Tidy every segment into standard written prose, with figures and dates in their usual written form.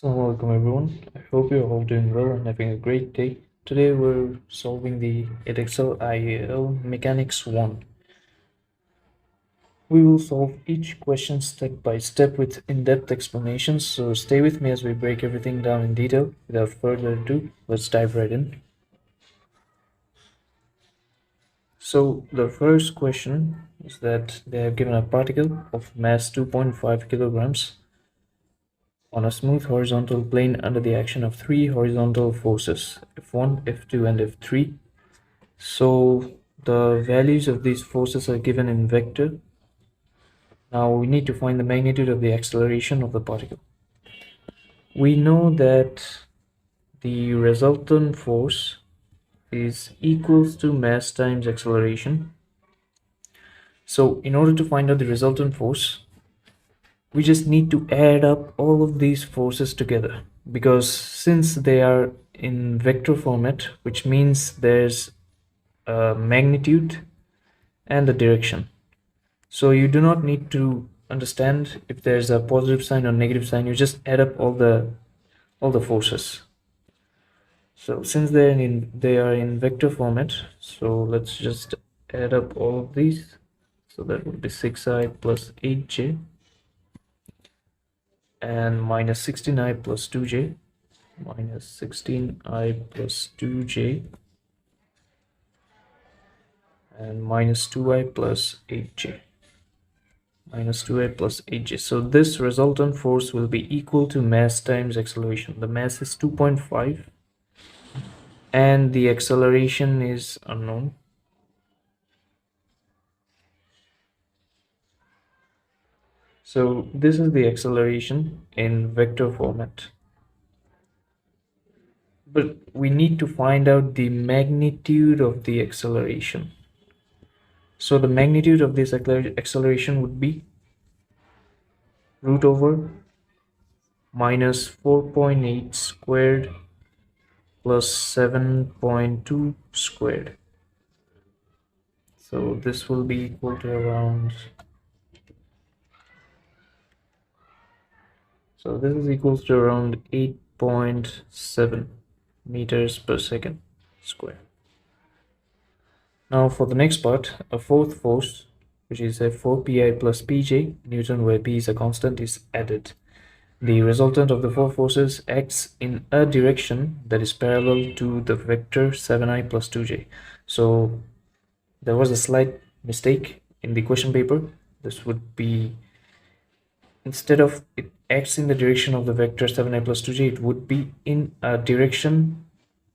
Welcome everyone. I hope you're all doing well and having a great day. Today we're solving the Edexcel IEL Mechanics 1. We will solve each question step by step with in-depth explanations, so stay with me as we break everything down in detail. Without further ado, let's dive right in. So the first question is that they have given a particle of mass 2.5 kilograms on a smooth horizontal plane under the action of three horizontal forces, F1, F2, and F3. So the values of these forces are given in vector. Now we need to find the magnitude of the acceleration of the particle. We know that the resultant force is equals to mass times acceleration. So in order to find out the resultant force, we just need to add up all of these forces together, because since they are in vector format, which means there's a magnitude and a direction. So you do not need to understand if there's a positive sign or negative sign. You just add up all the forces. So since they are in vector format, so let's just add up all of these. So that would be 6i plus 8j and minus 16i plus 2j, minus 16i plus 2j, and minus 2i plus 8j, minus 2i plus 8j. So this resultant force will be equal to mass times acceleration. The mass is 2.5 and the acceleration is unknown. So this is the acceleration in vector format. But we need to find out the magnitude of the acceleration. So the magnitude of this acceleration would be root over minus 4.8 squared plus 7.2 squared. So this will be equal to around, so this is equals to around 8.7 meters per second square. Now for the next part, a fourth force, which is F4pi plus pj Newton, where p is a constant, is added. The resultant of the four forces acts in a direction that is parallel to the vector 7i plus 2j. So there was a slight mistake in the question paper. This would be, instead of it acts in the direction of the vector 7i plus 2j, it would be in a direction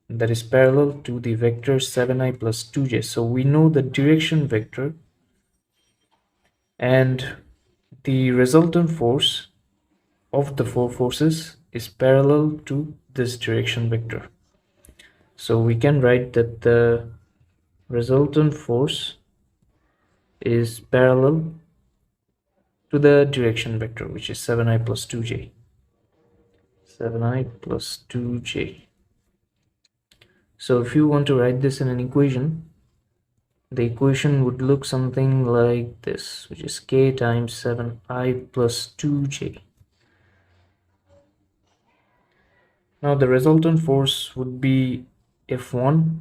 that is parallel to the vector 7i plus 2j. So we know the direction vector, and the resultant force of the four forces is parallel to this direction vector. So we can write that the resultant force is parallel to the direction vector, which is 7i plus 2j. 7i plus 2j. So if you want to write this in an equation, the equation would look something like this, which is k times 7i plus 2j. Now the resultant force would be F1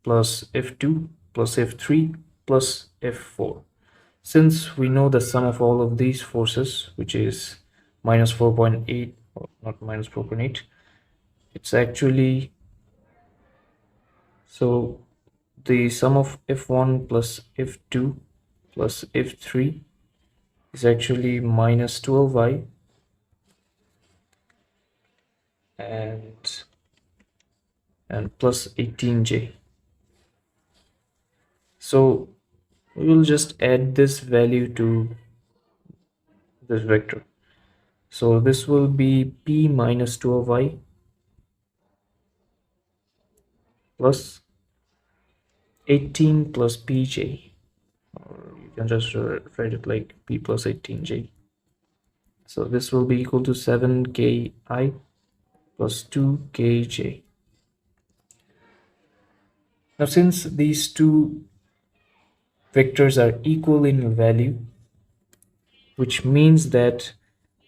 plus F2 plus F3 plus F4. Since we know the sum of all of these forces, which is minus 4.8, or not minus 4.8, it's actually, so the sum of F1 plus F2 plus F3 is actually minus 12i and plus 18j. So we will just add this value to this vector. So this will be p minus 12i plus 18 plus pj, or you can just write it like p plus 18j. So this will be equal to 7ki plus 2kj. Now since these two vectors are equal in value, which means that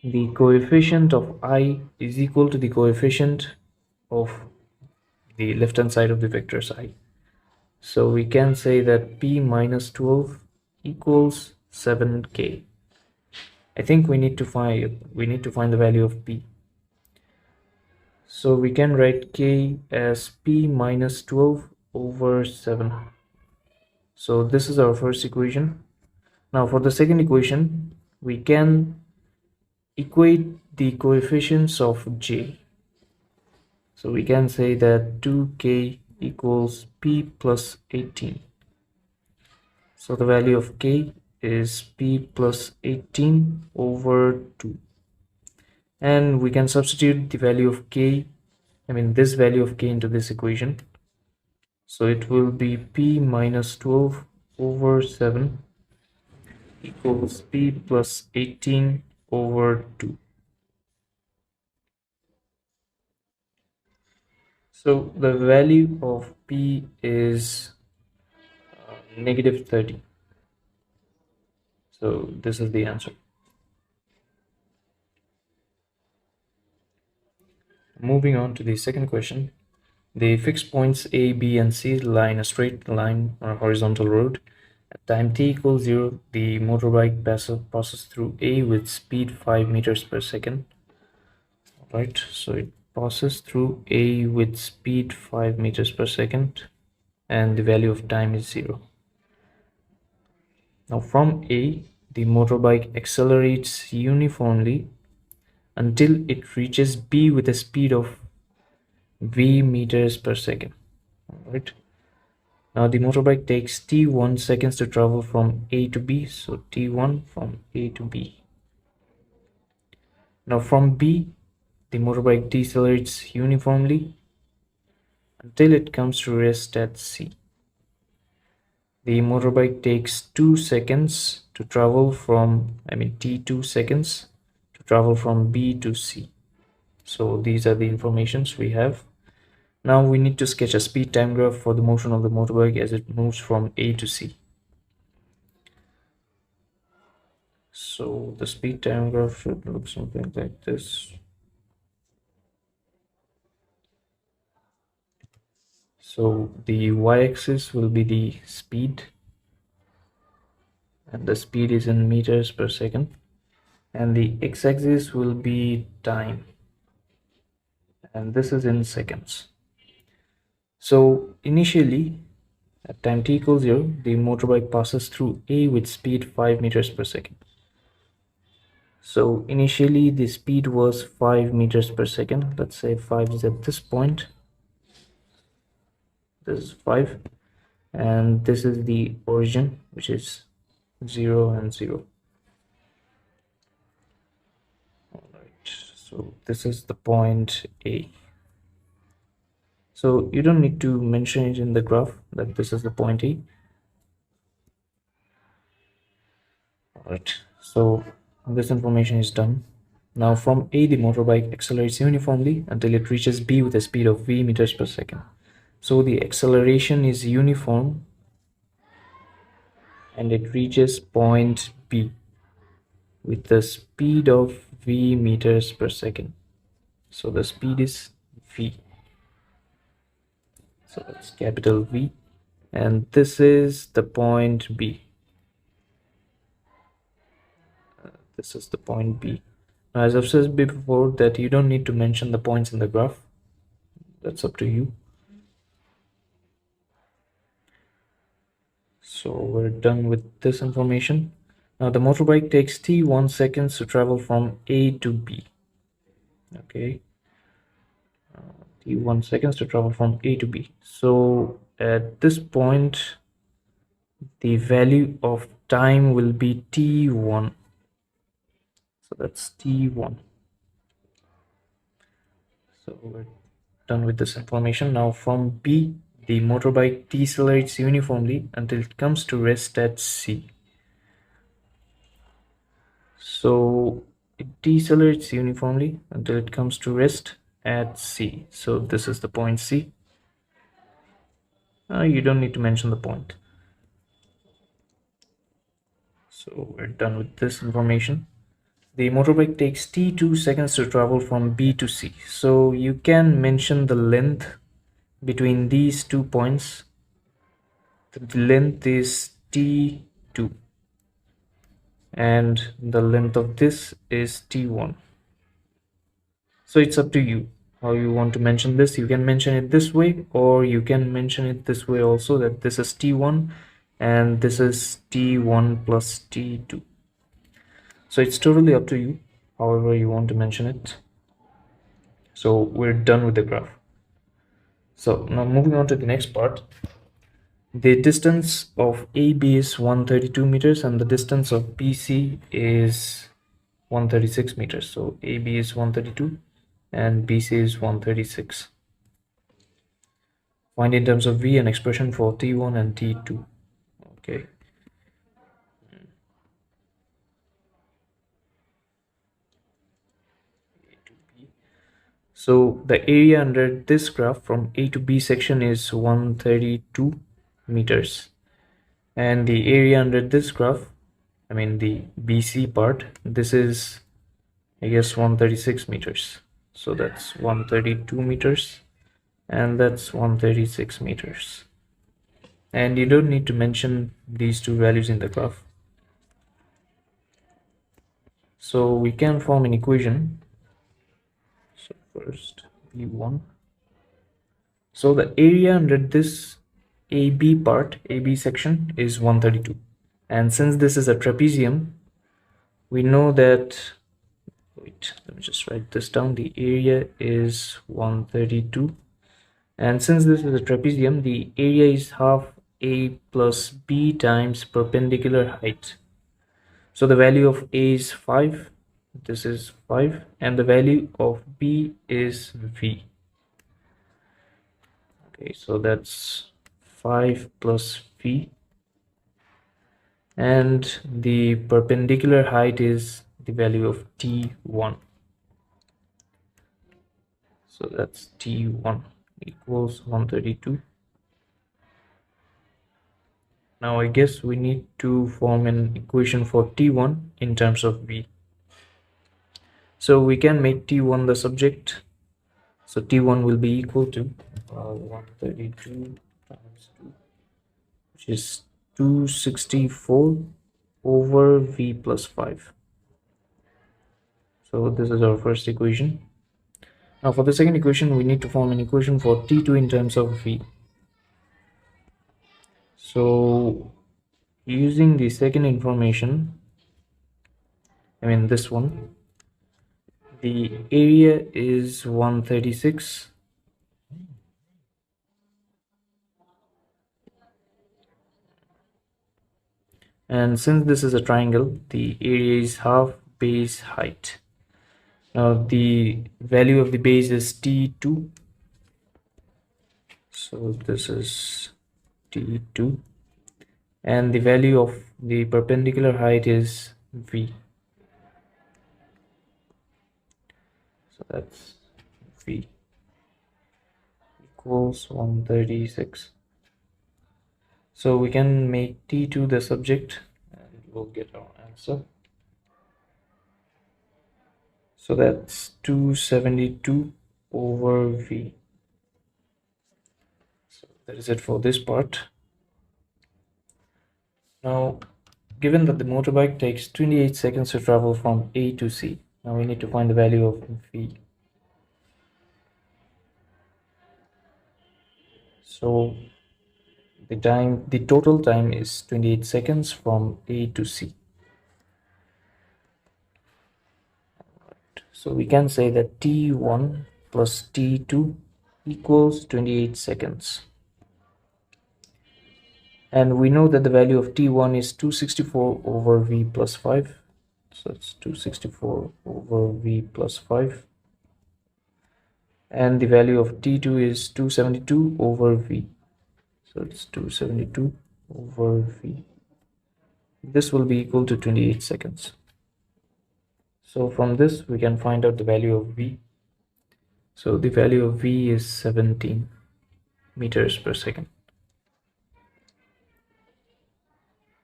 the coefficient of I is equal to the coefficient of the left hand side of the vectors I. So we can say that p minus 12 equals 7k. I think we need to find the value of p. So we can write k as p minus 12 over 7. So this is our first equation. Now for the second equation, we can equate the coefficients of j. So we can say that 2k equals p plus 18. So the value of k is p plus 18 over 2. And we can substitute the value of k, this value of k into this equation. So it will be p minus 12 over 7 equals p plus 18 over 2. So the value of p is negative 30. So this is the answer. Moving on to the second question. The fixed points A, B, and C lie in a straight line on a horizontal road. At time t equals 0, the motorbike passes through A with speed 5 meters per second. Right, so it passes through A with speed 5 meters per second, and the value of time is 0. Now from A, the motorbike accelerates uniformly until it reaches B with a speed of v meters per second. Right. Now the motorbike takes t1 seconds to travel from A to B, so t1 from A to B. Now from B, the motorbike decelerates uniformly until it comes to rest at C. The motorbike takes 2 seconds to travel from, t2 seconds to travel from B to C. So these are the informations we have. Now we need to sketch a speed time graph for the motion of the motorbike as it moves from A to C. So the speed time graph should look something like this. So the y-axis will be the speed, and the speed is in meters per second, and the x-axis will be time, and this is in seconds. So initially at time t equals 0, the motorbike passes through A with speed 5 meters per second. So initially the speed was 5 meters per second. Let's say 5 is at this point. This is 5, and this is the origin, which is 0 and 0. Alright, so this is the point A. So you don't need to mention it in the graph that this is the point A. Alright, so this information is done. Now from A, the motorbike accelerates uniformly until it reaches B with a speed of v meters per second. So the acceleration is uniform and it reaches point B with the speed of v meters per second. So the speed is v. So that's capital V, and this is the point B. This is the point B. Now, as I've said before, that you don't need to mention the points in the graph. That's up to you. So we're done with this information. Now the motorbike takes t1 seconds to travel from A to B. Okay, t1 seconds to travel from A to B. So at this point, the value of time will be t1. So that's t1. So we're done with this information. Now from B, the motorbike decelerates uniformly until it comes to rest at C. So it decelerates uniformly until it comes to rest at C. So this is the point C. You don't need to mention the point. So we're done with this information. The motorbike takes t2 seconds to travel from B to C. So you can mention the length between these 2 points. The length is t2 and the length of this is t1. So it's up to you how you want to mention this. You can mention it this way, or you can mention it this way also, that this is t1 and this is t1 plus t2. So it's totally up to you however you want to mention it. So we're done with the graph. So now moving on to the next part. The distance of AB is 132 meters and the distance of BC is 136 meters. So AB is 132 and BC is 136. Find in terms of V an expression for T1 and T2. Okay. So the area under this graph from A to B section is 132 meters. And the area under this graph, I mean the BC part, this is I guess 136 meters. So that's 132 meters and that's 136 meters. And you don't need to mention these two values in the graph. So we can form an equation. So first B1. So the area under this AB part, AB section is 132. And since this is a trapezium, we know that, wait, let me just write this down. The area is 132. And since this is a trapezium, the area is half A plus B times perpendicular height. So the value of A is 5, this is 5, and the value of B is V. Okay, so that's 5 plus V. And the perpendicular height is the value of T1. So that's T1 equals 132. Now I guess we need to form an equation for T1 in terms of V. So we can make T1 the subject. So T1 will be equal to 132 times 2, which is 264 over V plus 5. So this is our first equation. Now for the second equation, we need to form an equation for T2 in terms of V. So using the second information, I mean this one, the area is 136 and since this is a triangle, the area is half base height. Now the value of the base is T2, so this is T2, and the value of the perpendicular height is V, so that's V equals 136. So we can make T2 the subject and we'll get our answer. So that's 272 over V. So that is it for this part. Now, given that the motorbike takes 28 seconds to travel from A to C, now we need to find the value of V. So the total time is 28 seconds from A to C. So we can say that T1 plus T2 equals 28 seconds. And we know that the value of T1 is 264 over V plus 5. So it's 264 over V plus 5. And the value of T2 is 272 over V. So it's 272 over V. This will be equal to 28 seconds. So from this we can find out the value of V. So the value of V is 17 meters per second.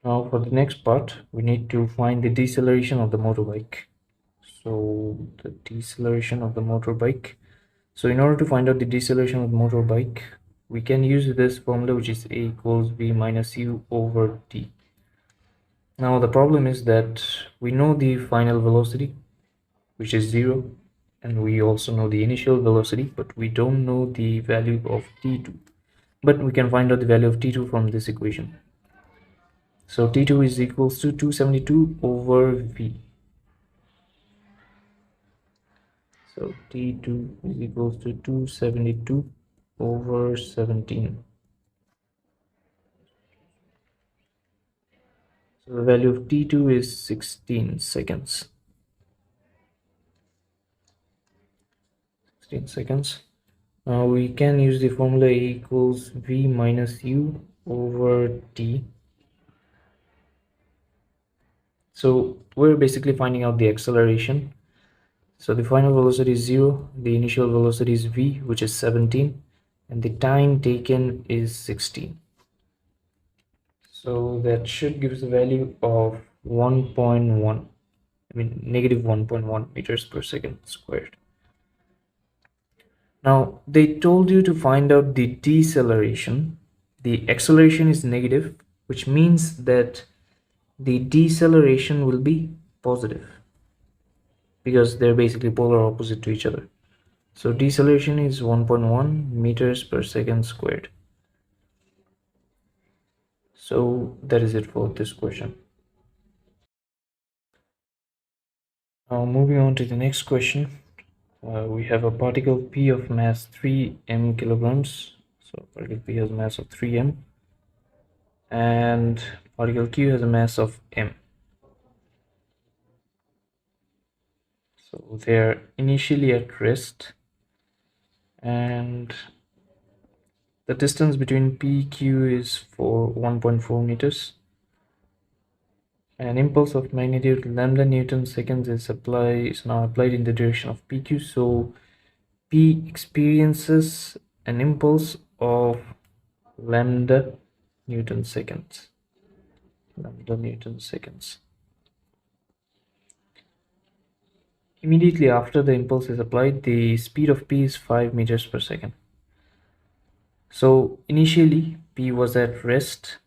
Now for the next part, we need to find the deceleration of the motorbike. So the deceleration of the motorbike. So in order to find out the deceleration of the motorbike, we can use this formula, which is A equals V minus U over T. Now the problem is that we know the final velocity, which is 0, and we also know the initial velocity, but we don't know the value of T2. But we can find out the value of T2 from this equation. So T2 is equals to 272 over V. So T2 is equals to 272 over 17. So the value of T2 is 16 seconds. 16 seconds. Now we can use the formula A equals V minus U over T. So we're basically finding out the acceleration. So the final velocity is 0, the initial velocity is V, which is 17, and the time taken is 16. So that should give us a value of 1.1, negative 1.1 meters per second squared. Now they told you to find out the deceleration. The acceleration is negative, which means that the deceleration will be positive, because they're basically polar opposite to each other. So deceleration is 1.1 meters per second squared. So that is it for this question. Now moving on to the next question. We have a particle P of mass 3 kilograms. So particle P has a mass of 3 and particle Q has a mass of m. So they are initially at rest, and the distance between PQ is for 1.4 meters. An impulse of magnitude lambda Newton seconds is now applied in the direction of PQ. So P experiences an impulse of lambda Newton seconds. Lambda Newton seconds. Immediately after the impulse is applied, the speed of P is 5 meters per second. So initially P was at rest.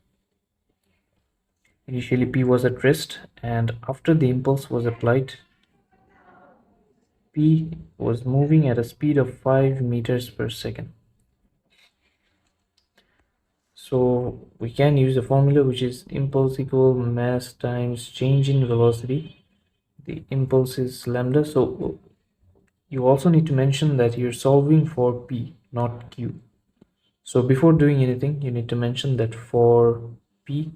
And after the impulse was applied, P was moving at a speed of 5 meters per second. So we can use the formula, which is impulse equal mass times change in velocity. The impulse is lambda. So you also need to mention that you're solving for P, not Q. So before doing anything, you need to mention that for P,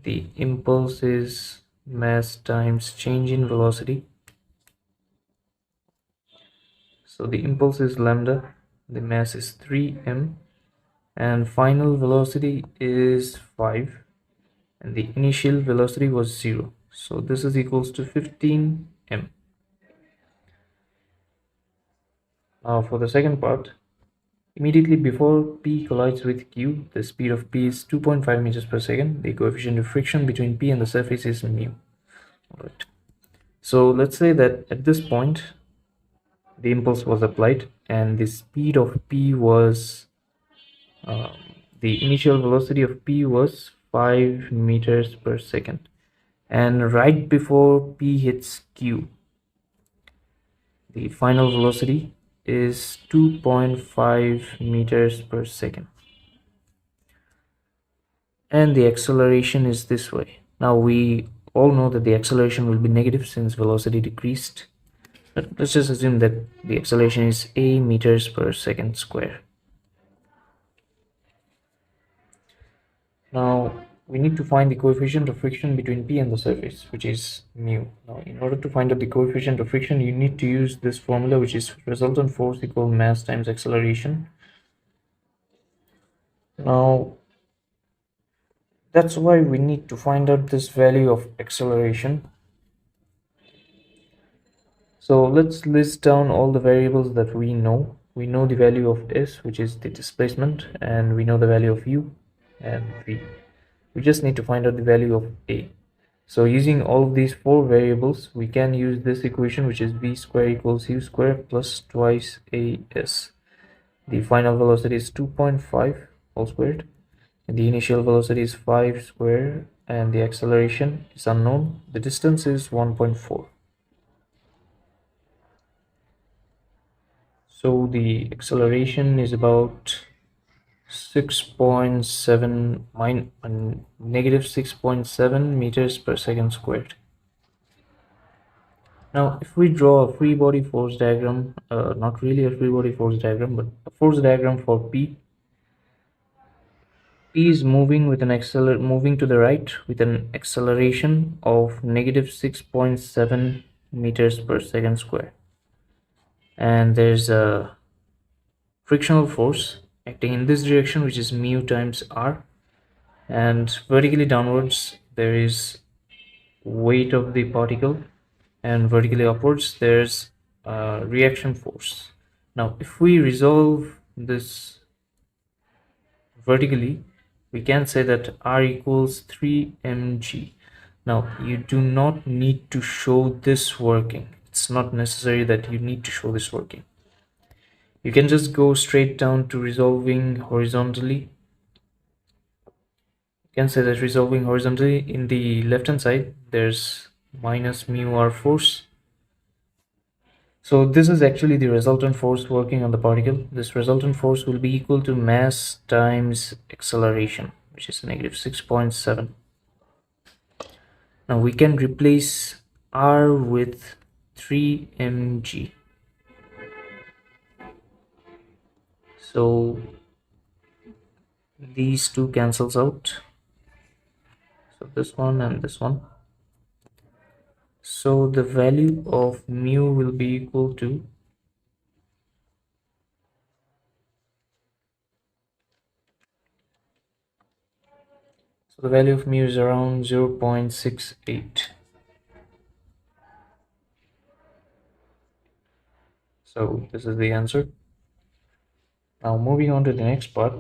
the impulse is mass times change in velocity. So the impulse is lambda, the mass is 3m, and final velocity is 5, and the initial velocity was 0. So this is equals to 15m. Now for the second part, immediately before P collides with Q, the speed of P is 2.5 meters per second. The coefficient of friction between P and the surface is mu. Alright. So let's say that at this point, the impulse was applied and the speed of P was, the initial velocity of P was 5 meters per second. And right before P hits Q, the final velocity is 2.5 meters per second. And the acceleration is this way. Now we all know that the acceleration will be negative since velocity decreased. But let's just assume that the acceleration is a meters per second square. Now we need to find the coefficient of friction between P and the surface, which is mu. Now in order to find out the coefficient of friction, you need to use this formula, which is resultant force equal mass times acceleration. Now that's why we need to find out this value of acceleration. So let's list down all the variables that we know. We know the value of S, which is the displacement, and we know the value of U and V. We just need to find out the value of A. So using all of these four variables, we can use this equation, which is v square equals u square plus twice as. The final velocity is 2.5 all squared, and the initial velocity is 5 square, and the acceleration is unknown. The distance is 1.4. So the acceleration is about 6.7 negative 6.7 meters per second squared. Now, if we draw a free body force diagram, not really a free body force diagram, but a force diagram for P. P is moving with moving to the right with an acceleration of negative 6.7 meters per second square, and there's a frictional force acting in this direction, which is mu times r, and vertically downwards there is weight of the particle, and vertically upwards there's reaction force. Now if we resolve this vertically, we can say that r equals 3 mg. Now you do not need to show this working. It's not necessary that you need to show this working. You can just go straight down to resolving horizontally. You can say that resolving horizontally, in the left hand side there's minus mu r force. So this is actually the resultant force working on the particle. This resultant force will be equal to mass times acceleration, which is negative 6.7. Now we can replace r with 3 mg. So these two cancels out. So this one and this one. So the value of mu will be equal to the value of mu is around 0.68. So this is the answer. Now moving on to the next part.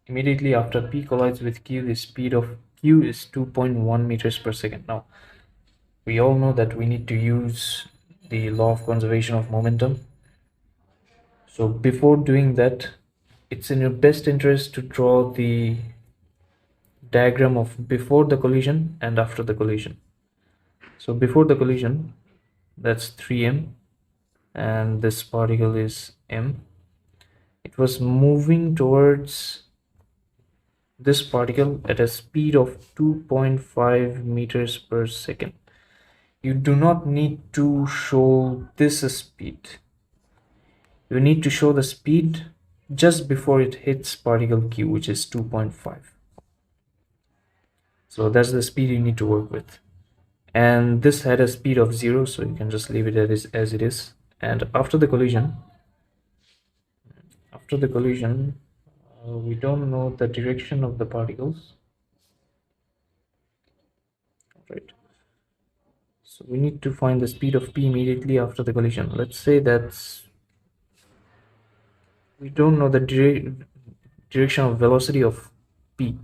Immediately after P collides with Q, the speed of Q is 2.1 meters per second. Now we all know that we need to use the law of conservation of momentum. So before doing that, it's in your best interest to draw the diagram of before the collision and after the collision. So before the collision, that's 3m, and this particle is m. It was moving towards this particle at a speed of 2.5 meters per second. You do not need to show this speed. You need to show the speed just before it hits particle Q, which is 2.5. So that's the speed you need to work with. And this had a speed of 0, so you can just leave it as it is. And after the collision, we don't know the direction of the particles, right? So we need to find the speed of P immediately after the collision. Let's say that we don't know the direction of velocity of P.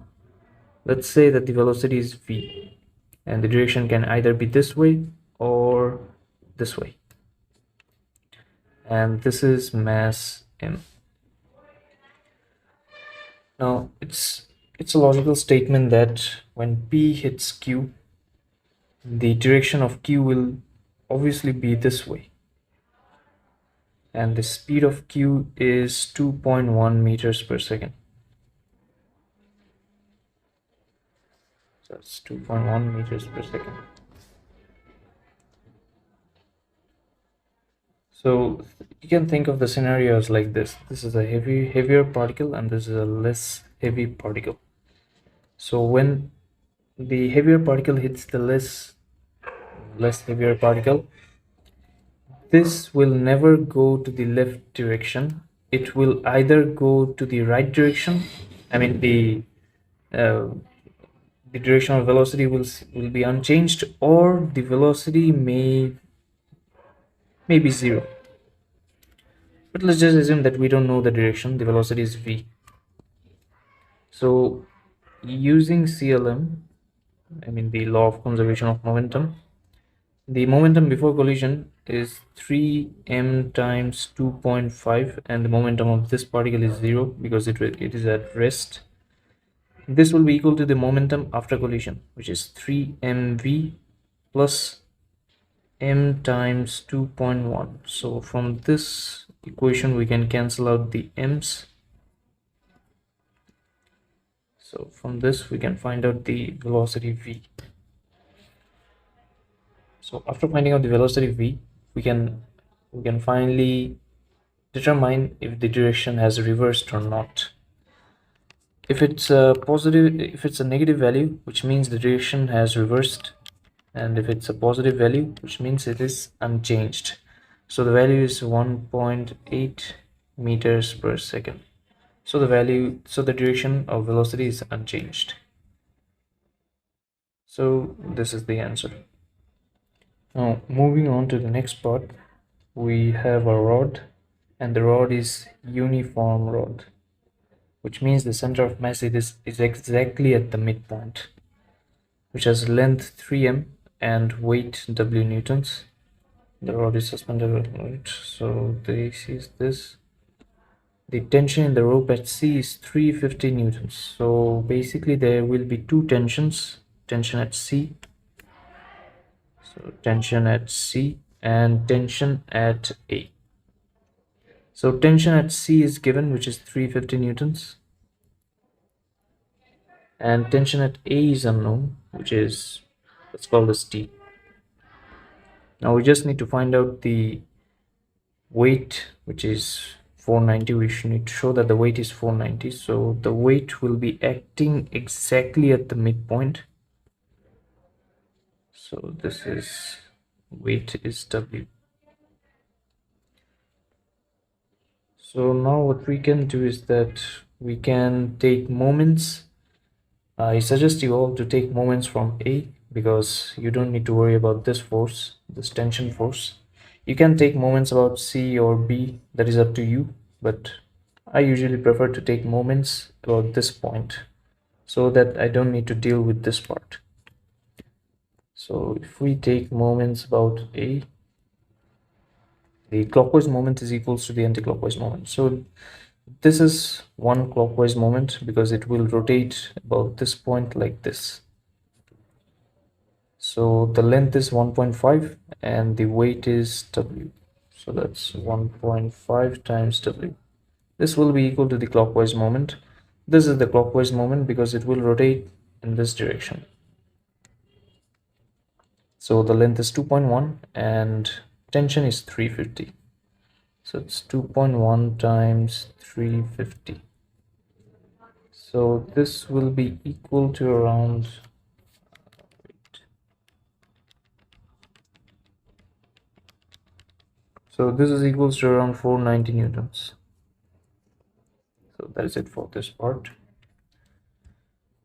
Let's say that the velocity is v, and the direction can either be this way or this way, and this is mass m. Now it's a logical statement that when P hits Q, the direction of Q will obviously be this way, and the speed of Q is 2.1 meters per second. So that's 2.1 meters per second. So you can think of the scenarios like this. This is a heavier particle, and this is a less heavy particle. So when the heavier particle hits the less heavier particle, this will never go to the left direction. It will either go to the right direction. I mean the direction of velocity will be unchanged, or the velocity may be 0. But let's just assume that we don't know the direction. The velocity is v. So using CLM, I mean the law of conservation of momentum. The momentum before collision is 3m times 2.5, and the momentum of this particle is 0 because it is at rest. This will be equal to the momentum after collision, which is 3mv plus m times 2.1. So from this equation we can cancel out the m's. So from this we can find out the velocity v. So after finding out the velocity v, we can finally determine if the direction has reversed or not. If it's a positive, if it's a negative value, which means the direction has reversed, and if it's a positive value, which means it is unchanged. So the value is 1.8 meters per second. So the direction of velocity is unchanged. So this is the answer. Now moving on to the next part, we have a rod, and the rod is uniform rod, which means the center of mass is exactly at the midpoint, which has length 3m and weight w newtons. The rod is suspended, right? So this is this. The tension in the rope at C is 350 newtons. So basically there will be two tensions, tension at C, so tension at C and tension at A. So tension at C is given, which is 350 newtons, and tension at A is unknown, which is, let's call this T. Now we just need to find out the weight, which is 490. We should need to show that the weight is 490. So the weight will be acting exactly at the midpoint. So this is, weight is W. So now what we can do is that we can take moments. I suggest you all to take moments from A, because you don't need to worry about this force, this tension force. You can take moments about C or B, that is up to you, but I usually prefer to take moments about this point so that I don't need to deal with this part. So if we take moments about A, the clockwise moment is equals to the anti-clockwise moment. So this is one clockwise moment because it will rotate about this point like this. So the length is 1.5 and the weight is W. So that's 1.5 times W. This will be equal to the clockwise moment. This is the clockwise moment because it will rotate in this direction. So the length is 2.1 and tension is 350. So it's 2.1 times 350. So this will be equal to around, so this is equals to around 490 newtons. So that is it for this part.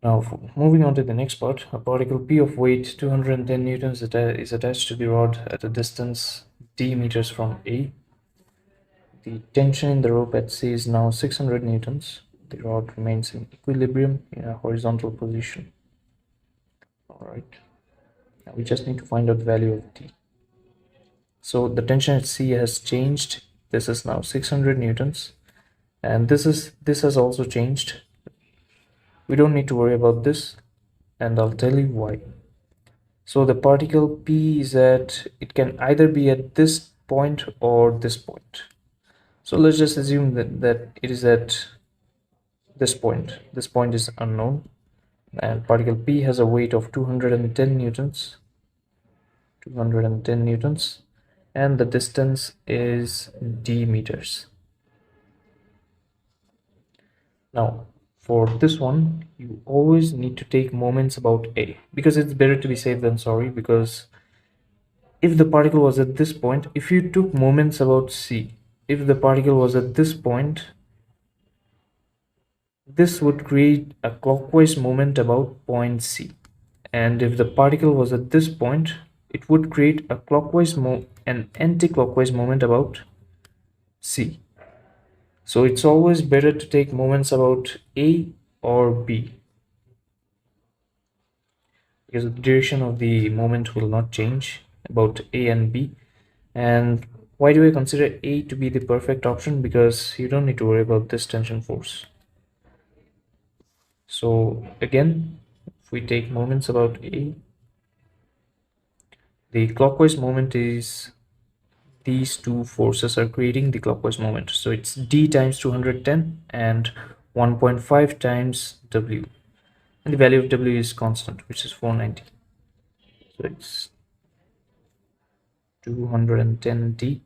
Now moving on to the next part, a particle P of weight 210 newtons is attached to the rod at a distance d meters from A. The tension in the rope at C is now 600 newtons. The rod remains in equilibrium in a horizontal position. Alright, now we just need to find out the value of T. So the tension at C has changed. This is now 600 newtons, and this has also changed. We don't need to worry about this, and I'll tell you why. So the particle P is at, it can either be at this point or this point. So let's just assume that it is at this point. This point is unknown, and particle P has a weight of 210 newtons. 210 newtons, and the distance is d meters. Now for this one, you always need to take moments about A, because it's better to be safe than sorry. Because if the particle was at this point, if you took moments about C, if the particle was at this point, this would create a clockwise moment about point C, and if the particle was at this point, it would create a clockwise an anti-clockwise moment about C. So it's always better to take moments about A or B. because the direction of the moment will not change about A and B. And why do I consider A to be the perfect option? Because you don't need to worry about this tension force. So again, if we take moments about A, the clockwise moment is these two forces are creating the clockwise moment. So it's D times 210 and 1.5 times W. And the value of W is constant, which is 490. So it's 210D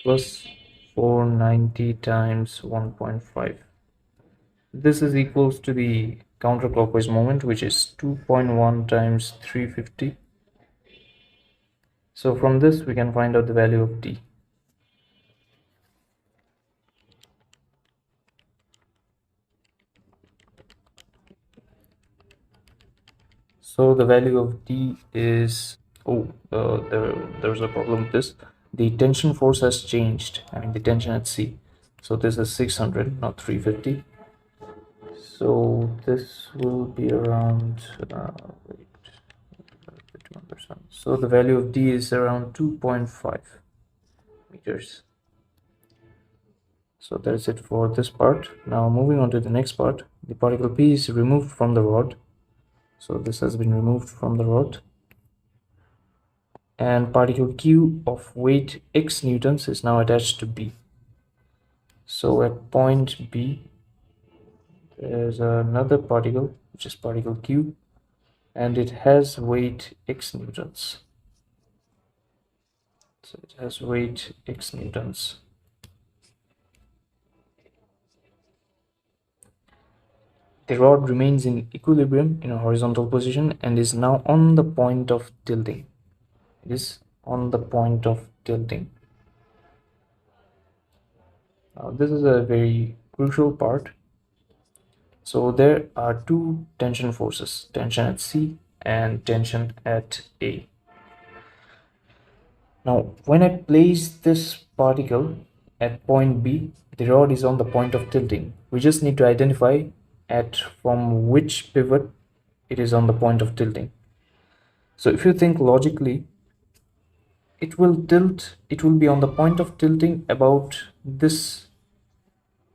plus 490 times 1.5. This is equals to the counterclockwise moment, which is 2.1 times 350. So from this we can find out the value of D. So the value of D is, there's a problem with this. The tension force has changed. I mean the tension at C. So this is 600, not 350. So this will be around, wait, so the value of D is around 2.5 meters. So that's it for this part. Now moving on to the next part, the particle P is removed from the rod. So this has been removed from the rod. And particle Q of weight x newtons is now attached to B. So at point B, there's another particle, which is particle Q, and it has weight x newtons. So it has weight x newtons. The rod remains in equilibrium in a horizontal position and is now on the point of tilting. It is on the point of tilting. Now this is a very crucial part. So there are two tension forces, tension at C and tension at A. Now when I place this particle at point B, the rod is on the point of tilting. We just need to identify from which pivot it is on the point of tilting. So if you think logically, it will be on the point of tilting about this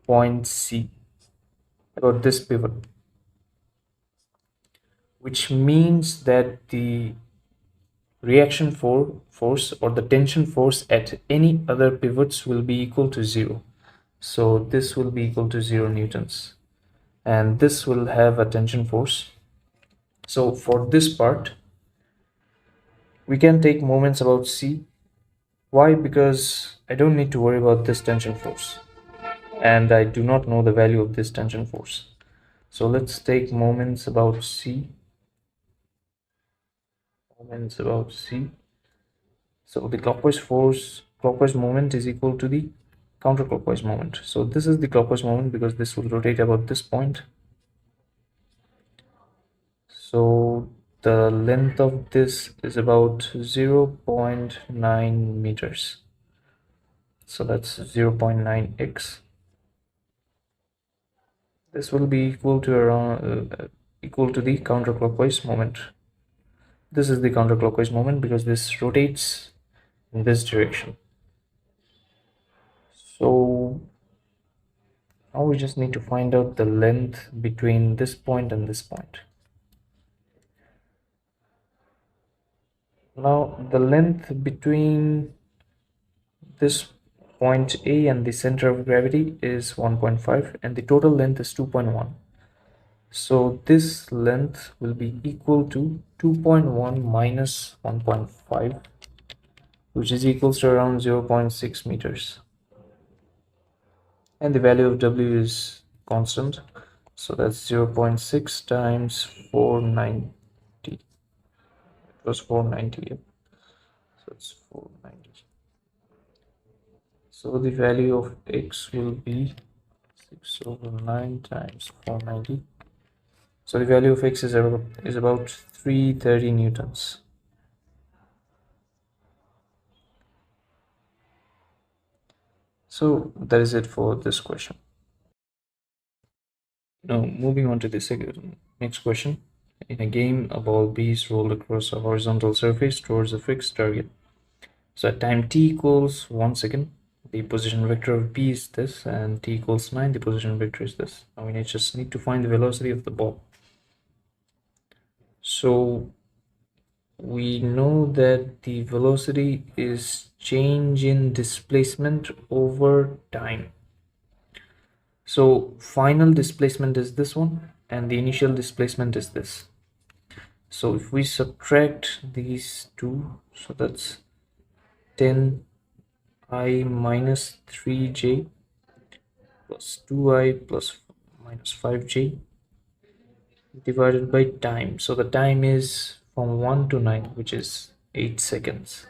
point C, about this pivot, which means that the reaction force or the tension force at any other pivots will be equal to 0. So this will be equal to 0 newtons, and this will have a tension force. So for this part, we can take moments about C. Why? Because I don't need to worry about this tension force, and I do not know the value of this tension force. So let's take moments about C. Moments about C. So the clockwise moment is equal to the counterclockwise moment. So this is the clockwise moment because this will rotate about this point. So the length of this is about 0.9 meters. So that's 0.9x. This will be equal to equal to the counterclockwise moment. This is the counterclockwise moment because this rotates in this direction. So now we just need to find out the length between this point and this point. Now the length between this point A and the center of gravity is 1.5 and the total length is 2.1. So this length will be equal to 2.1 minus 1.5, which is equals to around 0.6 meters. And the value of W is constant. So that's 0.6 times 490. It was 490. So it's 490. So the value of X will be 6 over 9 times 490. So the value of X is about 330 newtons. So that is it for this question. Now, moving on to the next question. In a game, a ball B is rolled across a horizontal surface towards a fixed target. So at time t equals 1 second, the position vector of B is this, and t equals 9, the position vector is this. Now we just need to find the velocity of the ball. So we know that the velocity is change in displacement over time. So final displacement is this one, and the initial displacement is this. So if we subtract these two, so that's 10I minus 3j plus 2I plus minus 5j divided by time. So the time is from 1 to 9, which is 8 seconds.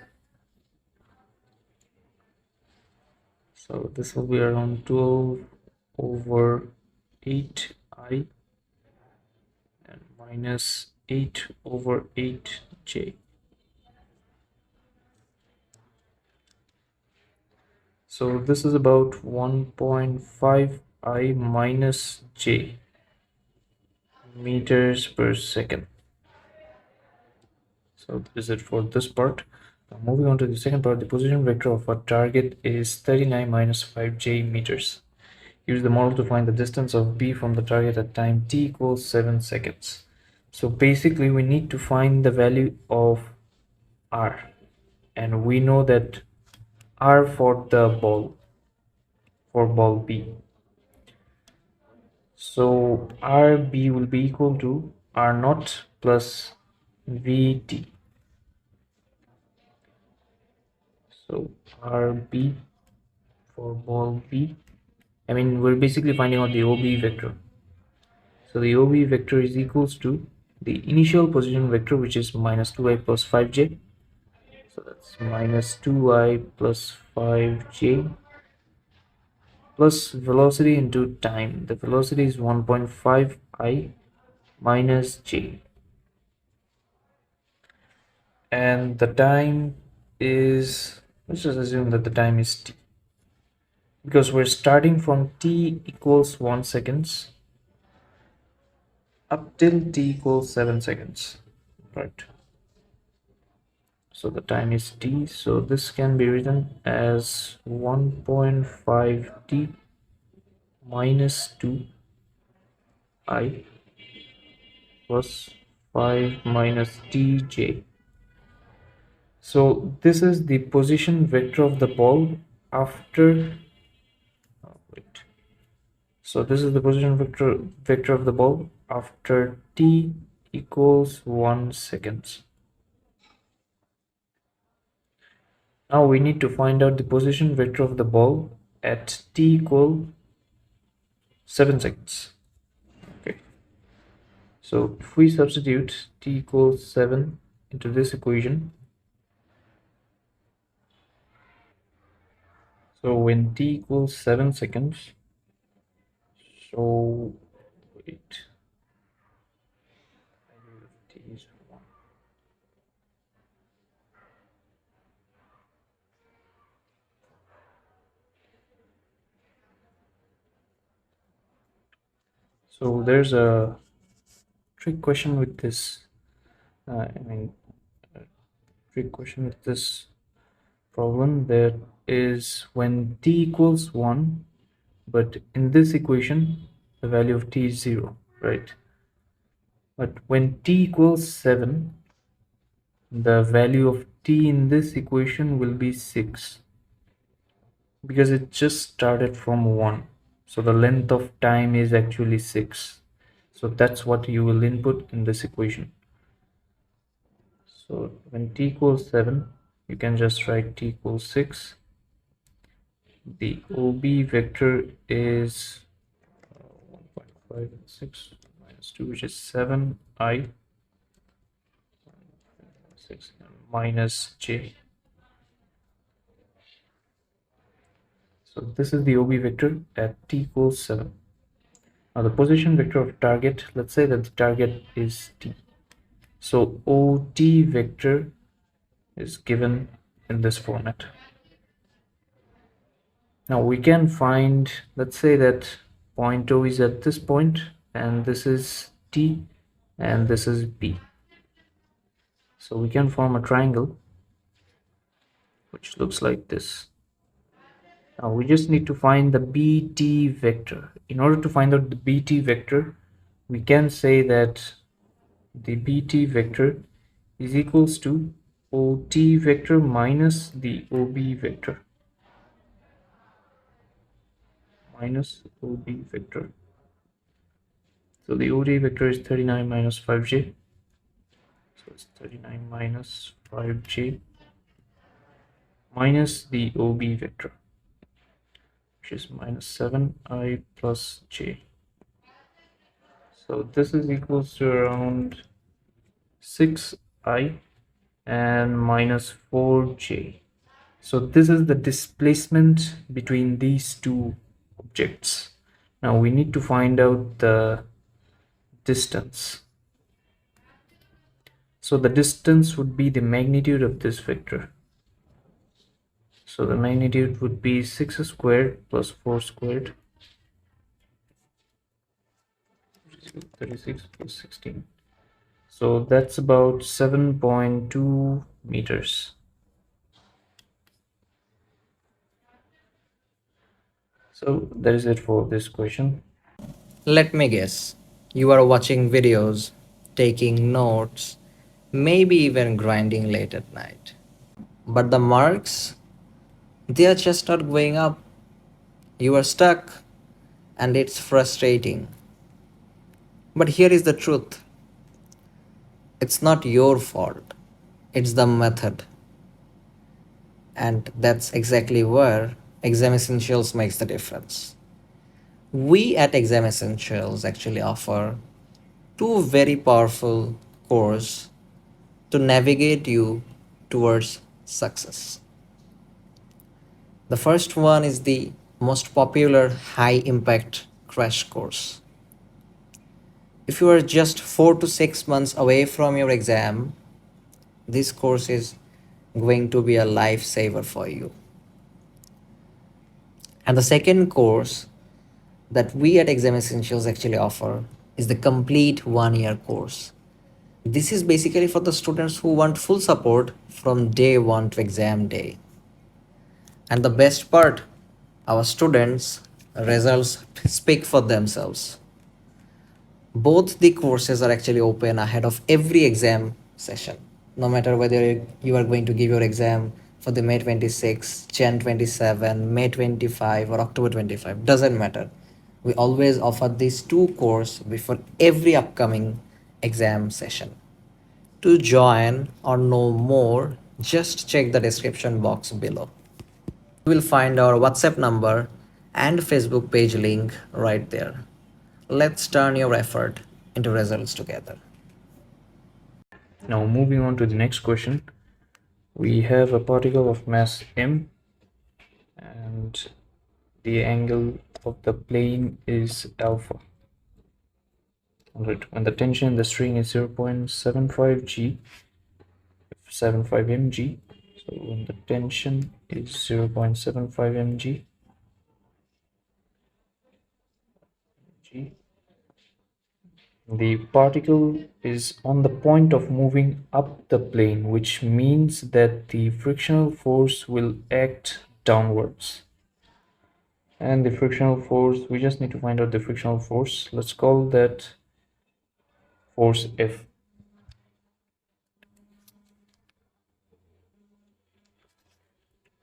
So this will be around 12 over 8I and minus 8 over 8j. So this is about 1.5I minus j meters per second. So this is it for this part. Now moving on to the second part, the position vector of our target is 39 minus 5j meters. Use the model to find the distance of B from the target at time t equals 7 seconds. So basically we need to find the value of R, and we know that R for the ball, for ball B. So RB will be equal to R naught plus VT. So RB for ball B, I mean we're basically finding out the OB vector. So the OB vector is equals to the initial position vector, which is minus 2I plus 5j. So that's minus 2I plus 5j plus velocity into time. The velocity is 1.5I minus j. And the time is, let's just assume that the time is t. Because we're starting from t equals 1 seconds up till t equals 7 seconds, right? So the time is t, so this can be written as 1.5t minus 2I plus 5 minus tj. So this is the position vector of the ball after, wait. So this is the position vector of the ball after t equals 1 seconds. Now we need to find out the position vector of the ball at t equal 7 seconds. Okay. So if we substitute t equals 7 into this equation, so when t equals 7 seconds, so wait, t is 1. So there's a trick question with this. Trick question with this problem, that is when t equals 1, but in this equation the value of t is 0, right? But when t equals 7, the value of t in this equation will be 6, because it just started from 1, so the length of time is actually 6. So that's what you will input in this equation. So when t equals 7, you can just write t equals 6. The OB vector is 1.56 minus 2, which is 7I 6 minus j. So this is the OB vector at t equals 7. Now the position vector of target, let's say that the target is t. So OT vector is given in this format. Now we can find, let's say that point O is at this point and this is T, and this is B. So we can form a triangle which looks like this. Now we just need to find the BT vector. In order to find out the BT vector, we can say that the BT vector is equals to OT vector minus the OB vector. Minus OB vector. So the OT vector is 39 minus 5j. So it's 39 minus 5j minus the OB vector, which is minus 7i plus j. So this is equals to around 6i and minus 4j. So this is the displacement between these two objects. Now we need to find out the distance. So the distance would be the magnitude of this vector. So the magnitude would be 6 squared plus 4 squared, which is 36 plus 16. So that's about 7.2 meters. So that is it for this question. Let me guess. You are watching videos, taking notes, maybe even grinding late at night. But the marks, they are just not going up. You are stuck, and it's frustrating. But here is the truth, it's not your fault, it's the method. And that's exactly where Exam Essentials makes the difference. We at Exam Essentials actually offer two very powerful courses to navigate you towards success. The first one is the most popular high impact crash course. If you are just 4 to 6 months away from your exam, this course is going to be a lifesaver for you. And the second course that we at Exam Essentials actually offer is the complete 1 year course. This is basically for the students who want full support from day one to exam day. And the best part, our students' results speak for themselves. Both the courses are actually open ahead of every exam session. No matter whether you are going to give your exam for the May 26, Jan 27, May 25 or October 25, doesn't matter. We always offer these two courses before every upcoming exam session. To join or know more, just check the description box below. You will find our WhatsApp number and Facebook page link right there. Let's turn your effort into results together. Now moving on to the next question. We have a particle of mass m and the angle of the plane is alpha. Alright, when the tension in the string is 0.75 G, 75 mg, so when the tension is 0.75 mg, the particle is on the point of moving up the plane, which means that the frictional force will act downwards. And the frictional force, we just need to find out the frictional force. Let's call that force F.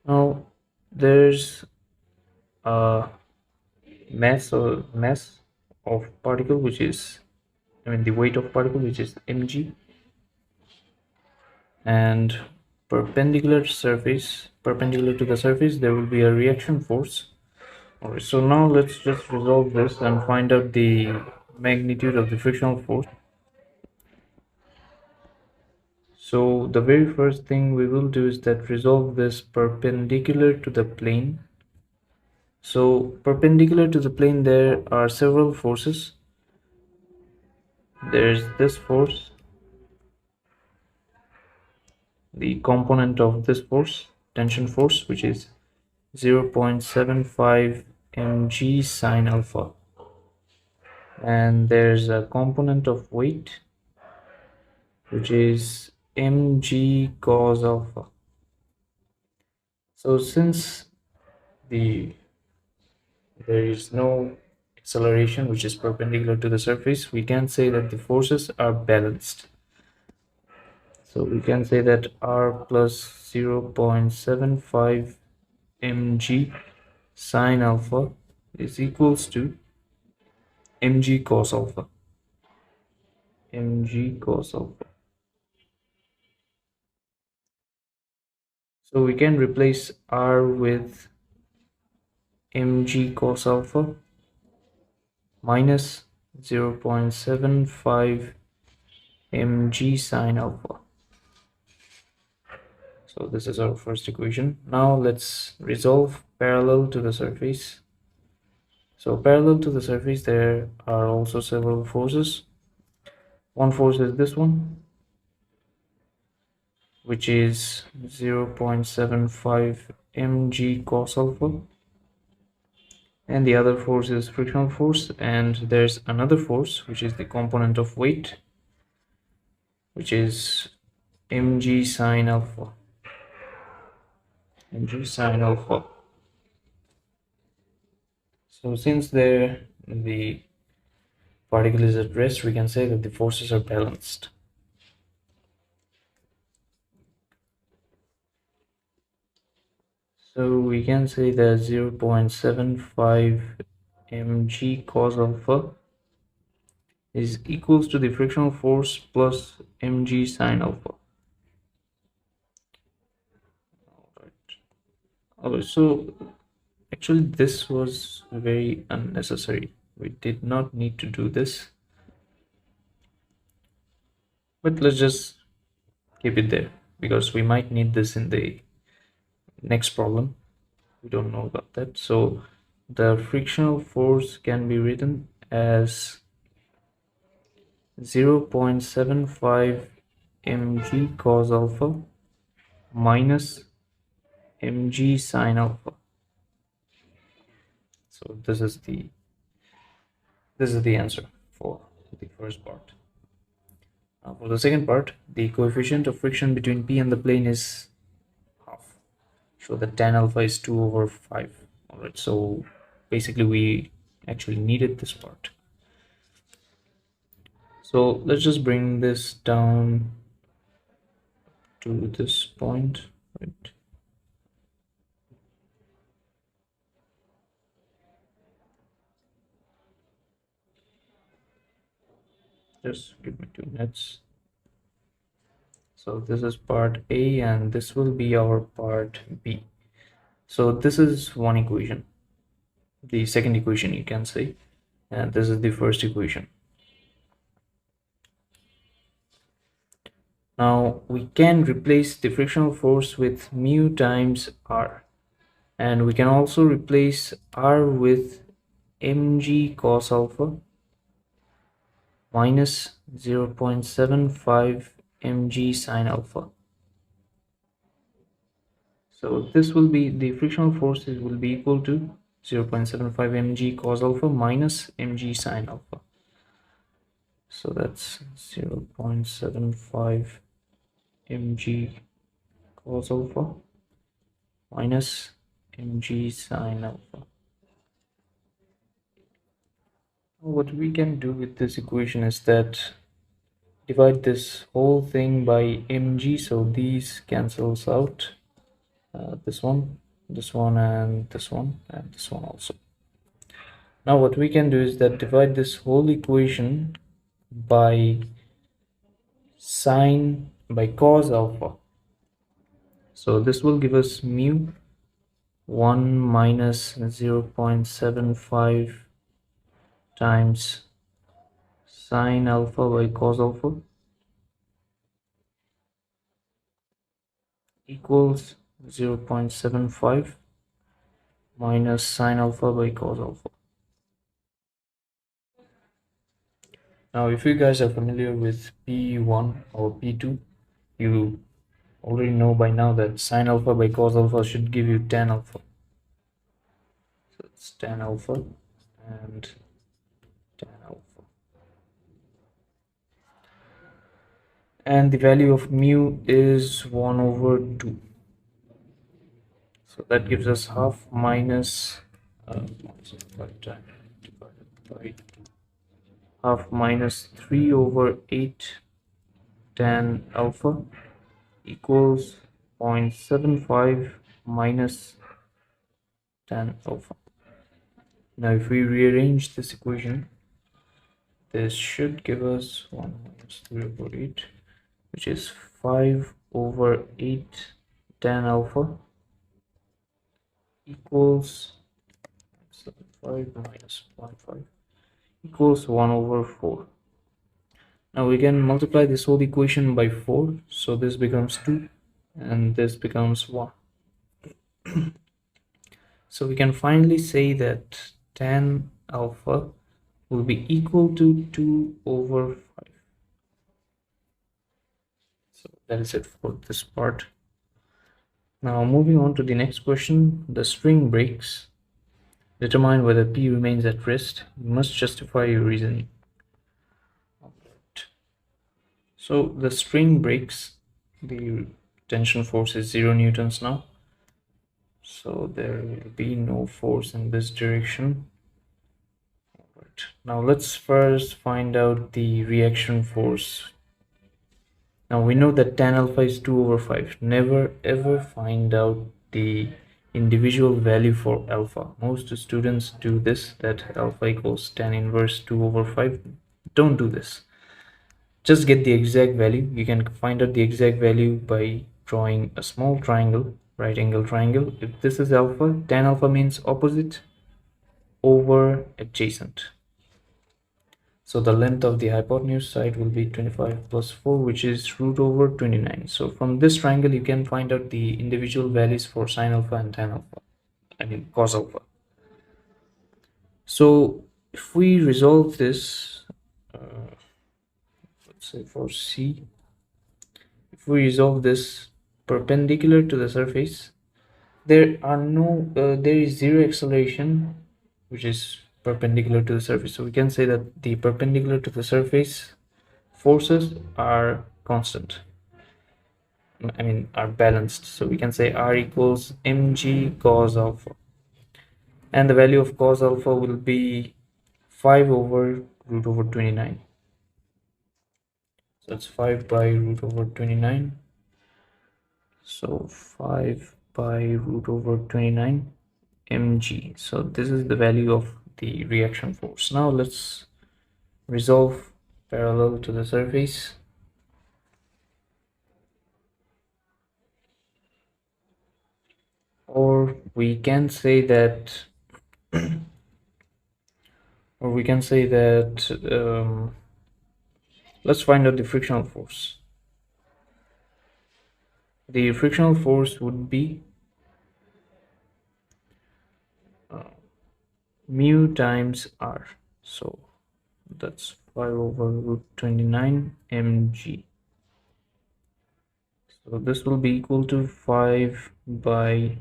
Now there's a mass of particle, which is, the weight of particle, which is mg, and perpendicular to the surface there will be a reaction force. Alright, so now let's just resolve this and find out the magnitude of the frictional force. So the very first thing we will do is that resolve this perpendicular to the plane. So perpendicular to the plane there are several forces. There's this force, the component of this force, tension force, which is 0.75 mg sine alpha. and there's a component of weight which is mg cos alpha. So since there is no acceleration which is perpendicular to the surface, we can say that the forces are balanced. So we can say that r plus 0.75 mg sine alpha is equals to mg cos alpha. mg cos alpha. So we can replace r with mg cos alpha minus 0.75 mg sine alpha. So this is our first equation. Now let's resolve parallel to the surface. So parallel to the surface, there are also several forces. One force is this one, which is 0.75 mg cos alpha, and the other force is frictional force, and there's another force which is the component of weight, which is mg sine alpha. mg sine alpha. So since the particle is at rest, we can say that the forces are balanced. So we can say that 0.75 mg cos alpha is equals to the frictional force plus mg sine alpha. Alright, so actually this was very unnecessary. We did not need to do this, but let's just keep it there because we might need this in the next problem. We don't know about that. So the frictional force can be written as 0.75 mg cos alpha minus mg sine alpha. So this is the answer for the first part. Now for the second part, the coefficient of friction between P and the plane is half. So that tan alpha is 2/5. Alright, so basically we actually needed this part. So let's just bring this down to this point, right? Just give me 2 minutes. So this is part A and this will be our part B. So this is one equation, the second equation you can say, and this is the first equation. Now we can replace the frictional force with mu times r, and we can also replace r with mg cos alpha minus 0.75 mg sine alpha. So this will be the frictional forces will be equal to 0.75 mg cos alpha minus mg sine alpha. So that's 0.75 mg cos alpha minus mg sine alpha. What we can do with this equation is that divide this whole thing by mg, so these cancels out, this one, and this one, and this one also. Now what we can do is that divide this whole equation by cos alpha. So this will give us mu 1 minus 0.75 times sine alpha by cos alpha equals 0.75 minus sine alpha by cos alpha. Now if you guys are familiar with P1 or P2, you already know by now that sine alpha by cos alpha should give you tan alpha. So it's tan alpha and tan alpha. and the value of mu is 1 over 2. So that gives us half minus half minus 3 over 8 tan alpha equals 0.75 minus tan alpha. Now if we rearrange this equation, this should give us 1 minus 3 over 8, which is 5 over 8 tan alpha equals 5 minus 0.5 equals 1 over 4. Now we can multiply this whole equation by 4, so this becomes 2 and this becomes 1. So we can finally say that tan alpha will be equal to 2 over 5. So that is it for this part. Now moving on to the next question, the string breaks. Determine whether P remains at rest. You must justify your reasoning. So the string breaks, the tension force is 0 newtons now. So there will be no force in this direction. Right. Now let's first find out the reaction force. Now we know that tan alpha is 2 over 5. Never ever find out the individual value for alpha. Most students do this, that alpha equals tan inverse 2 over 5. Don't do this. Just get the exact value. You can find out the exact value by drawing a small triangle, right angle triangle. If this is alpha, tan alpha means opposite over adjacent. So the length of the hypotenuse side will be 25 plus 4, which is root over 29. So from this triangle, you can find out the individual values for sine alpha and tan alpha, I mean cos alpha. So if we resolve this, let's say for C, if we resolve this perpendicular to the surface, there is zero acceleration which is perpendicular to the surface. So we can say that the perpendicular to the surface forces are constant, I mean are balanced. So we can say R equals mg cos alpha, and the value of cos alpha will be 5 over root over 29. So it's 5 by root over 29. So 5 by root over 29 mg. So this is the value of the reaction force. Now let's resolve parallel to the surface. Or we can say that let's find out the frictional force. The frictional force would be mu times R. So that's 5 over root 29 mg. So this will be equal to 5 by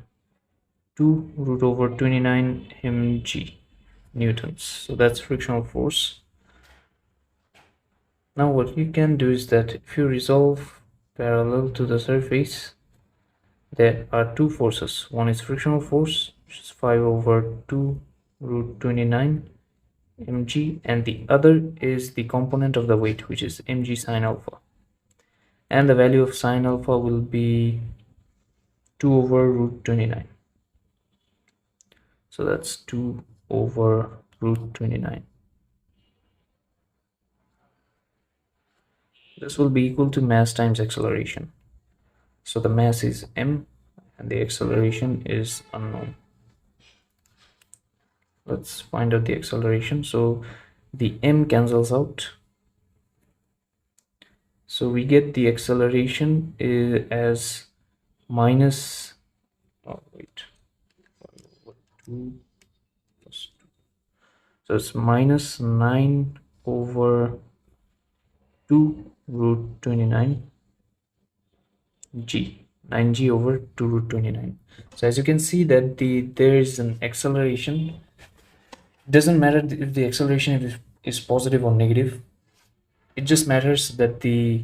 2 root over 29 mg newtons. So that's frictional force. Now what you can do is that if you resolve parallel to the surface, there are two forces. One is frictional force, which is 5 over 2 root 29 mg, and the other is the component of the weight, which is mg sine alpha. And the value of sine alpha will be 2 over root 29. So that's 2 over root 29. This will be equal to mass times acceleration. So the mass is m and the acceleration is unknown. Let's find out the acceleration. So the m cancels out. So we get the acceleration as minus, oh wait, 2 plus 2. So it's minus 9 over 2 root 29 g, 9g over 2 root 29. So as you can see that there is an acceleration. Doesn't matter if the acceleration is positive or negative. It just matters that the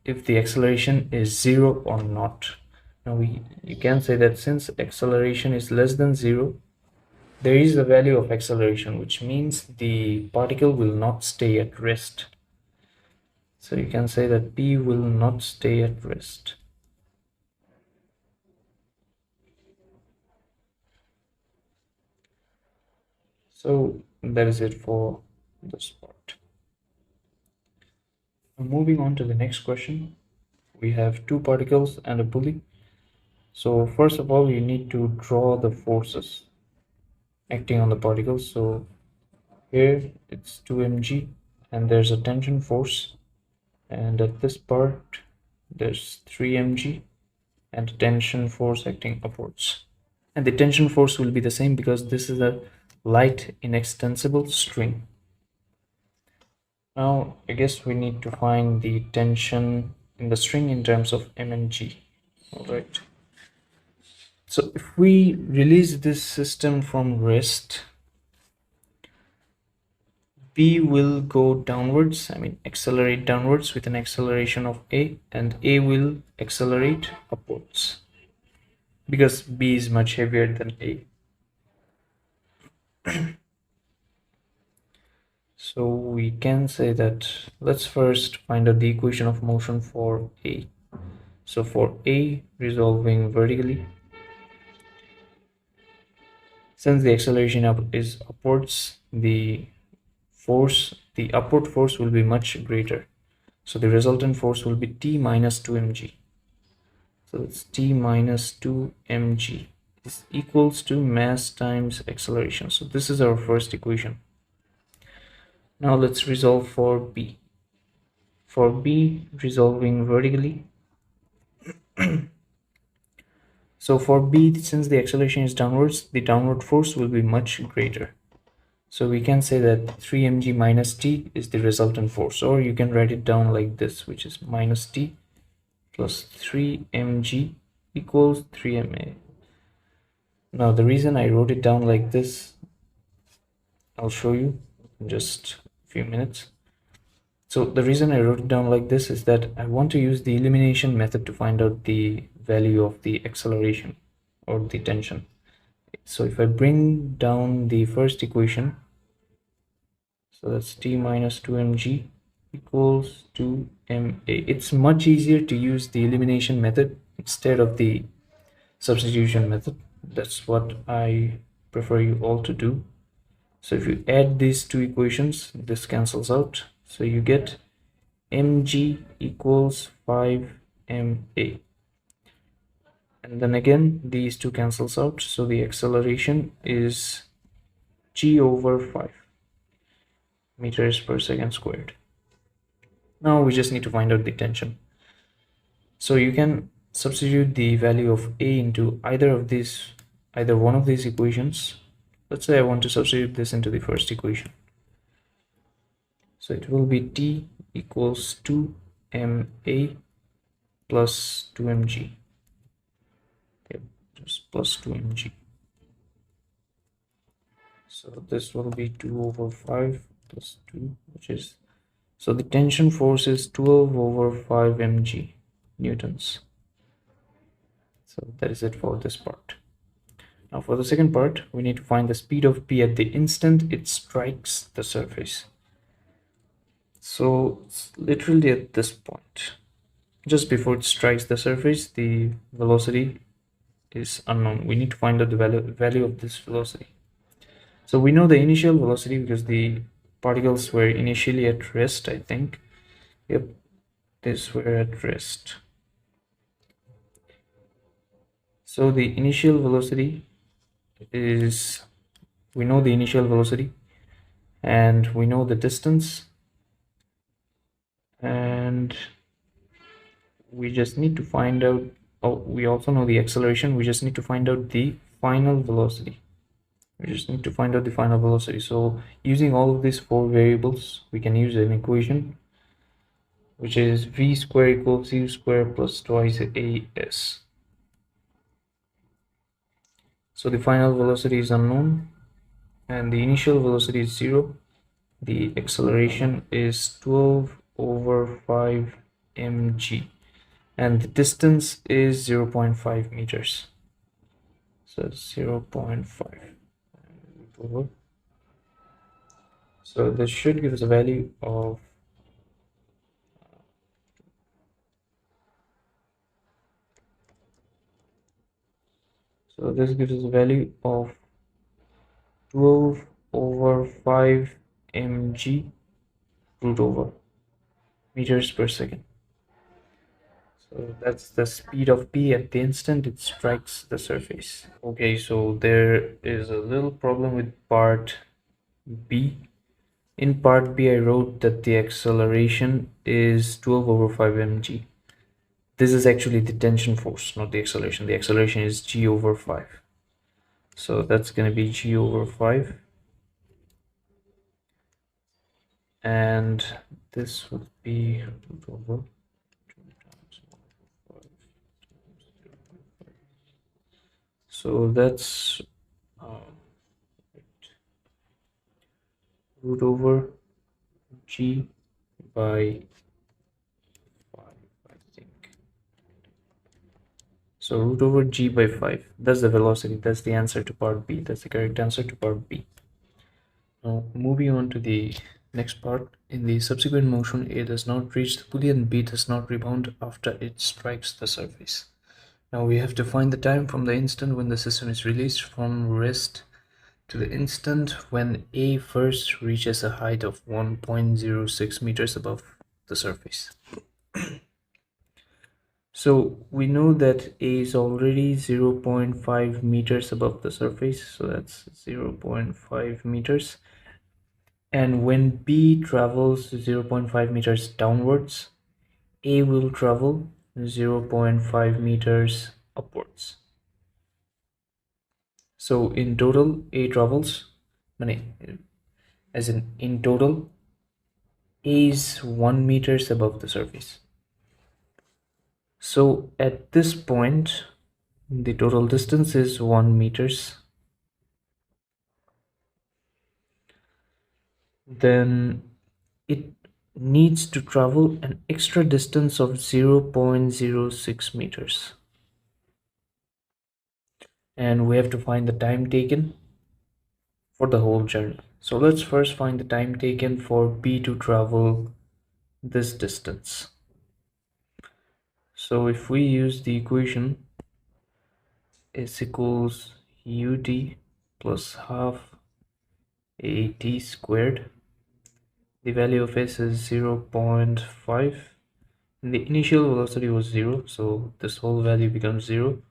if the acceleration is 0 or not. Now you can say that since acceleration is less than 0, there is a value of acceleration, which means the particle will not stay at rest. So you can say that P will not stay at rest. So that is it for this part. Now moving on to the next question, we have two particles and a pulley. So first of all, you need to draw the forces acting on the particles. So here it's 2 mg and there's a tension force, and at this part there's 3 mg and a tension force acting upwards. And the tension force will be the same because this is a light inextensible string. Now I guess we need to find the tension in the string in terms of m and g. All right. So if we release this system from rest, B will go downwards, I mean accelerate downwards with an acceleration of A, and A will accelerate upwards because B is much heavier than A. So we can say that, let's first find out the equation of motion for A. So for A resolving vertically, since the acceleration is upwards, the upward force will be much greater. So the resultant force will be T minus 2 mg. So it's T minus 2 mg is equals to mass times acceleration. So this is our first equation. Now let's resolve for B. For B resolving vertically, so for B, since the acceleration is downwards, the downward force will be much greater. So we can say that 3 mg minus T is the resultant force, or you can write it down like this, which is minus T plus 3 mg equals 3 ma. Now the reason I wrote it down like this, I'll show you in just a few minutes. So the reason I wrote it down like this is that I want to use the elimination method to find out the value of the acceleration or the tension. So if I bring down the first equation, so that's T minus 2 mg equals to ma. It's much easier to use the elimination method instead of the substitution method. That's what I prefer you all to do. So if you add these two equations, this cancels out. So you get mg equals 5 ma. And then again, these two cancels out. So the acceleration is g over 5 meters per second squared. Now we just need to find out the tension. So you can substitute the value of A into either one of these equations. Let's say I want to substitute this into the first equation. So it will be T equals 2 ma plus 2 mg. Yep, just plus 2 mg. So this will be 2 over 5 plus 2, which is, so the tension force is 12 over 5 mg newtons. So that is it for this part. Now for the second part, we need to find the speed of P at the instant it strikes the surface. So it's literally at this point, just before it strikes the surface, the velocity is unknown. We need to find out the value of this velocity. So we know the initial velocity because the particles were initially at rest, I think. Yep, these were at rest. So the initial velocity is, we know the initial velocity and we know the distance, and we just need to find out, oh, we also know the acceleration. We just need to find out the final velocity. So using all of these four variables, we can use an equation which is v square equals u square plus twice as. So the final velocity is unknown and the initial velocity is 0. The acceleration is 12 over 5 mg, and the distance is 0.5 meters. So 0.5 over. So this should give us a value of this gives us a value of 12 over 5 mg root over meters per second. So that's the speed of p at the instant it strikes the surface. Okay, so there is a little problem with part B. In part B, I wrote that the acceleration is 12 over 5 mg. This is actually the tension force, not the acceleration. The acceleration is g over 5. So that's going to be g over 5. And this would be root over 2 times 1 over 5. So that's root over g by 5, I think. So root over g by 5. That's the velocity. That's the answer to part B. That's the correct answer to part B. Now moving on to the next part. In the subsequent motion, A does not reach the pulley and B does not rebound after it strikes the surface. Now we have to find the time from the instant when the system is released from rest to the instant when A first reaches a height of 1.06 meters above the surface. So we know that A is already 0.5 meters above the surface, so that's 0.5 meters. And when B travels 0.5 meters downwards, A will travel 0.5 meters upwards. So in total, A travels, as in total, A is 1 meters above the surface. So at this point, the total distance is 1 meters. Then it needs to travel an extra distance of 0.06 meters. And we have to find the time taken for the whole journey. So let's first find the time taken for B to travel this distance. So if we use the equation S equals ut plus half at squared, the value of S is 0.5 and the initial velocity was 0, so this whole value becomes 0,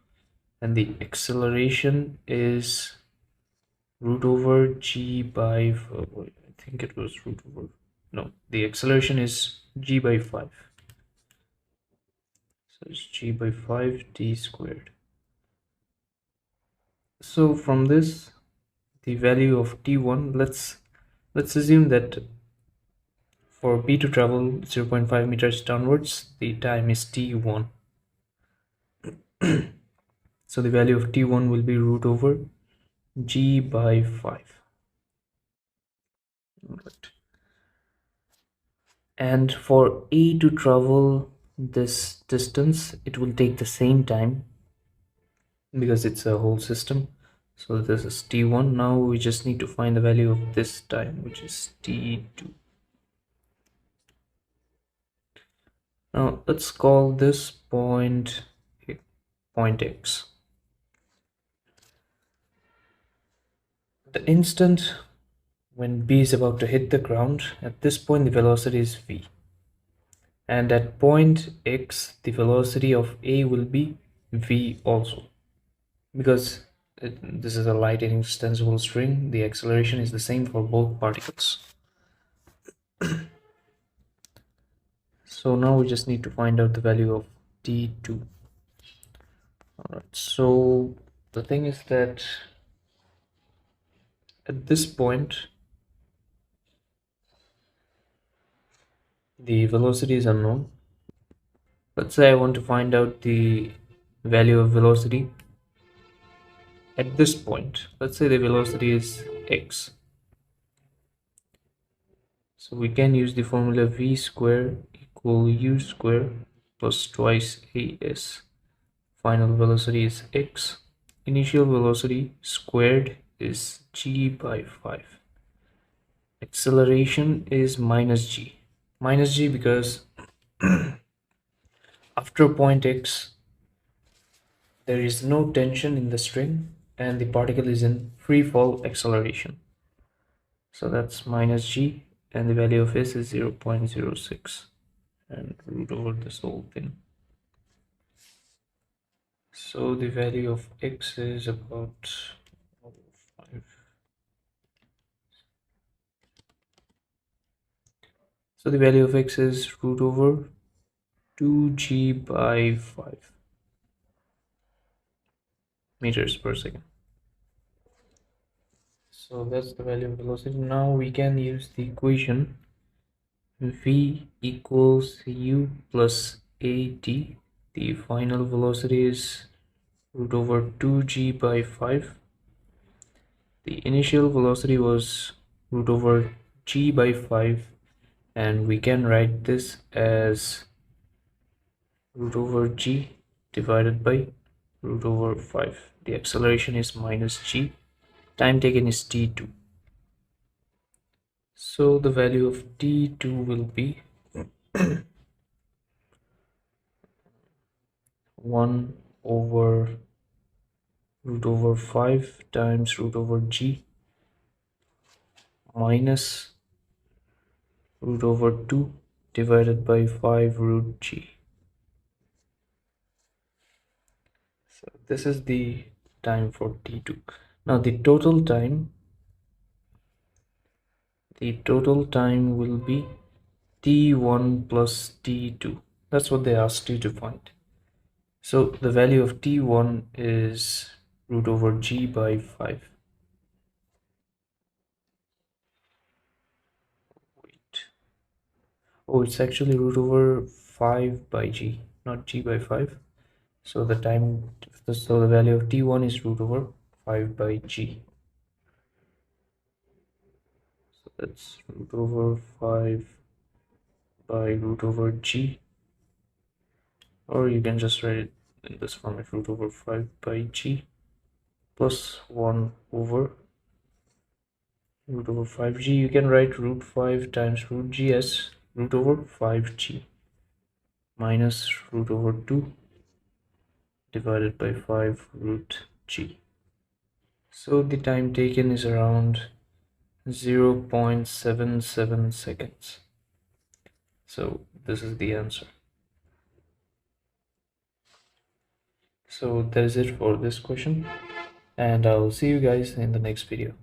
and the acceleration is root over g by, I think it was root over, no, the acceleration is g by 5. So it's g by 5 t squared. So from this, the value of t1, let's assume that for B to travel 0.5 meters downwards, the time is t1. So the value of t1 will be root over g by 5. Right. And for A to travel this distance, it will take the same time because it's a whole system. So this is t1. Now we just need to find the value of this time, which is t2. Now let's call this point x. The instant when B is about to hit the ground, at this point the velocity is v. And at point x, the velocity of A will be v also. Because this is a light and extensible string, the acceleration is the same for both particles. So now we just need to find out the value of t2. Alright, so the thing is that at this point the velocity is unknown. Let's say I want to find out the value of velocity at this point. Let's say the velocity is x. So we can use the formula v square equal u square plus twice as. Final velocity is x. Initial velocity squared is g by 5. Acceleration is minus g. Minus g because after point x, there is no tension in the string and the particle is in free fall acceleration. So that's minus g, and the value of s is 0.06, and root over this whole thing. So the value of x is about 5. So the value of x is root over 2g by 5 meters per second. So that's the value of velocity. Now we can use the equation v equals u plus at. The final velocity is root over 2g by 5. The initial velocity was root over g by 5, and we can write this as root over g divided by root over 5. The acceleration is minus g. Time taken is t2. So the value of t2 will be 1 over root over 5 times root over g minus root over 2 divided by 5 root g. So this is the time for t2. Now the total time will be t1 plus t2. That's what they asked you to find. So the value of t1 is root over g by 5. Wait. Oh, it's actually root over 5 by g, not g by 5. So the value of t1 is root over 5 by g. So that's root over 5 by root over g, or you can just write it in this format, root over 5 by g plus 1 over root over 5g. You can write root 5 times root g as root over 5g minus root over 2 divided by 5 root g. So the time taken is around 0.77 seconds. So this is the answer. So that is it for this question, and I'll see you guys in the next video.